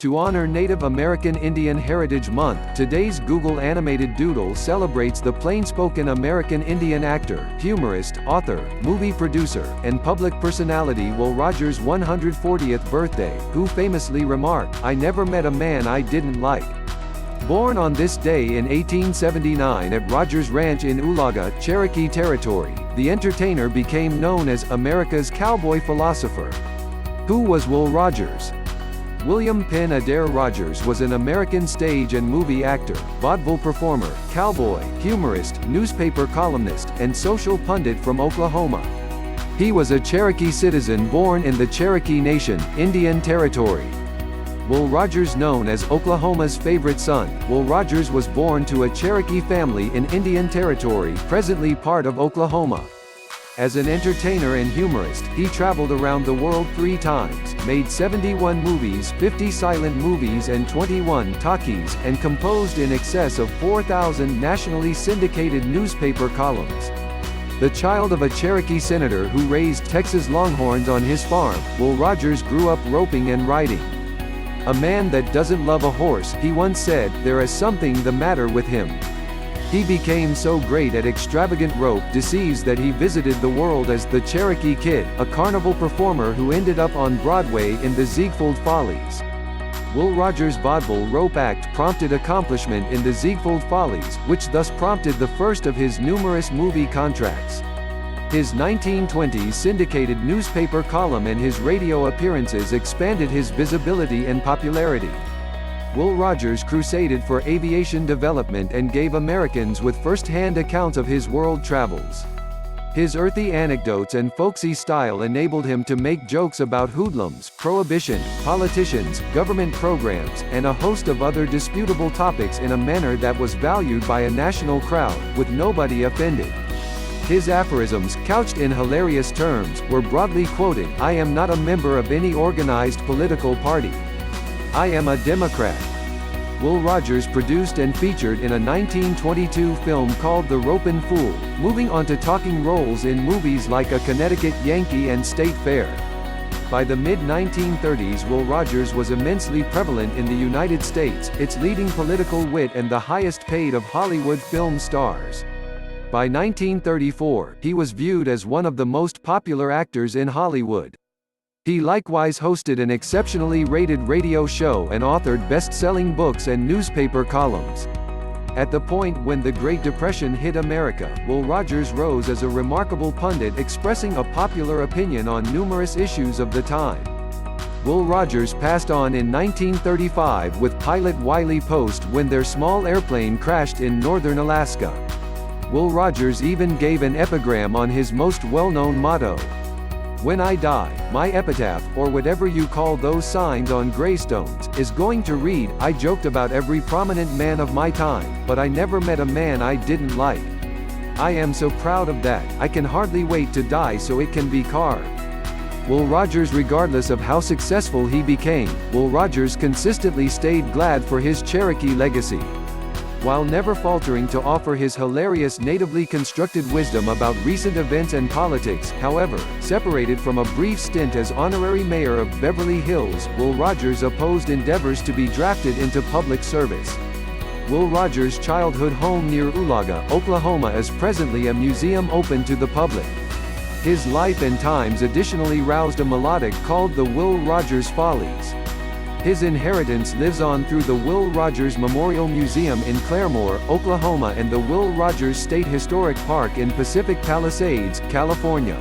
To honor Native American Indian Heritage Month, today's Google animated Doodle celebrates the plain-spoken American Indian actor, humorist, author, movie producer, and public personality Will Rogers' 140th birthday, who famously remarked, "I never met a man I didn't like." Born on this day in 1879 at Rogers Ranch in Oolaga, Cherokee Territory, the entertainer became known as America's Cowboy Philosopher. Who was Will Rogers? William Penn Adair Rogers was an American stage and movie actor, vaudeville performer, cowboy, humorist, newspaper columnist, and social pundit from Oklahoma. He was a Cherokee citizen born in the Cherokee Nation, Indian Territory. Will Rogers, known as Oklahoma's favorite son, Will Rogers was born to a Cherokee family in Indian Territory, presently part of Oklahoma. As an entertainer and humorist, he traveled around the world 3 times, made 71 movies, 50 silent movies and 21 talkies, and composed in excess of 4,000 nationally syndicated newspaper columns. The child of a Cherokee senator who raised Texas Longhorns on his farm, Will Rogers grew up roping and riding. "A man that doesn't love a horse," he once said, "there is something the matter with him." He became so great at extravagant rope deceives that he visited the world as the Cherokee Kid, a carnival performer who ended up on Broadway in the Ziegfeld Follies. Will Rogers' vaudeville rope act prompted accomplishment in the Ziegfeld Follies, which thus prompted the first of his numerous movie contracts. His 1920s syndicated newspaper column and his radio appearances expanded his visibility and popularity. Will Rogers crusaded for aviation development and gave Americans with first-hand accounts of his world travels. His earthy anecdotes and folksy style enabled him to make jokes about hoodlums, prohibition, politicians, government programs, and a host of other disputable topics in a manner that was valued by a national crowd, with nobody offended. His aphorisms, couched in hilarious terms, were broadly quoted: "I am not a member of any organized political party. I am a Democrat." Will Rogers produced and featured in a 1922 film called The Ropin' Fool, moving on to talking roles in movies like A Connecticut Yankee and State Fair. By the mid-1930s, Will Rogers was immensely prevalent in the United States, its leading political wit and the highest paid of Hollywood film stars. By 1934, he was viewed as one of the most popular actors in Hollywood. He likewise hosted an exceptionally rated radio show and authored best-selling books and newspaper columns. At the point when the Great Depression hit America, Will Rogers rose as a remarkable pundit expressing a popular opinion on numerous issues of the time. Will Rogers passed on in 1935 with pilot Wiley Post when their small airplane crashed in northern Alaska. Will Rogers even gave an epigram on his most well-known motto: "When I die, my epitaph, or whatever you call those signs on gravestones, is going to read, I joked about every prominent man of my time, but I never met a man I didn't like. I am so proud of that, I can hardly wait to die so it can be carved." Will Rogers, regardless of how successful he became, Will Rogers consistently stayed glad for his Cherokee legacy. While never faltering to offer his hilarious natively constructed wisdom about recent events and politics, however, separated from a brief stint as honorary mayor of Beverly Hills, Will Rogers opposed endeavors to be drafted into public service. Will Rogers' childhood home near Oolaga, Oklahoma is presently a museum open to the public. His life and times additionally roused a melodic called the Will Rogers Follies. His inheritance lives on through the Will Rogers Memorial Museum in Claremore, Oklahoma and the Will Rogers State Historic Park in Pacific Palisades, California.